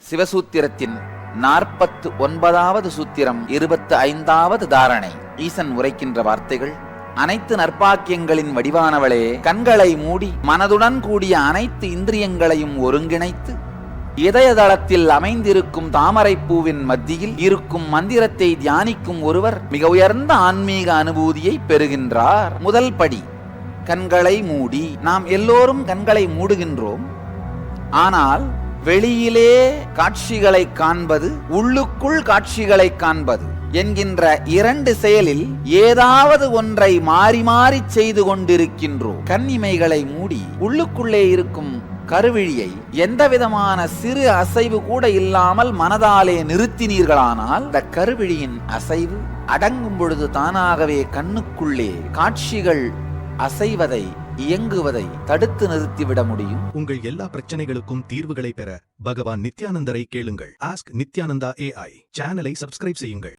சிவசூத்திரத்தின் 49வது சூத்திரம் 25வது தாரணை. ஈசன் உரைக்கின்ற வார்த்தைகள்: அனைத்து நற்பாக்கியங்களின் வடிவானவளே, கண்களை மூடி மனதுடன் கூடிய அனைத்து இந்திரியங்களையும் ஒருங்கிணைத்து இதயதளத்தில் அமைந்திருக்கும் தாமரைப்பூவின் மத்தியில் இருக்கும் மந்திரத்தை தியானிக்கும் ஒருவர் மிக உயர்ந்த ஆன்மீக அனுபூதியை பெறுகின்றார். முதல் படி கண்களை மூடி. நாம் எல்லோரும் கண்களை மூடுகின்றோம். ஆனால் வெளியிலே காட்சிகளை காண்பது, உள்ளுக்குள் காட்சிகளை காண்பது என்கின்ற இரண்டு செயலில் ஏதாவது ஒன்றை மாறி மாறி செய்து கொண்டிருக்கின்றோம். கண் இமைகளை மூடி உள்ளுக்குள்ளே இருக்கும் கருவிழியை எந்தவிதமான சிறு அசைவு கூட இல்லாமல் மனதாலே நிறுத்தினீர்களானால் இந்த கருவிழியின் அசைவு அடங்கும் பொழுது தானாகவே கண்ணுக்குள்ளே காட்சிகள் அசைவதை, இயங்குவதை தடுத்து நிறுத்திவிட முடியும். உங்கள் எல்லா பிரச்சனைகளுக்கும் தீர்வுகளை பெற பகவான் நித்யானந்தரை கேளுங்கள். ஆஸ்க் நித்யானந்தா AI சேனலை சப்ஸ்கிரைப் செய்யுங்கள்.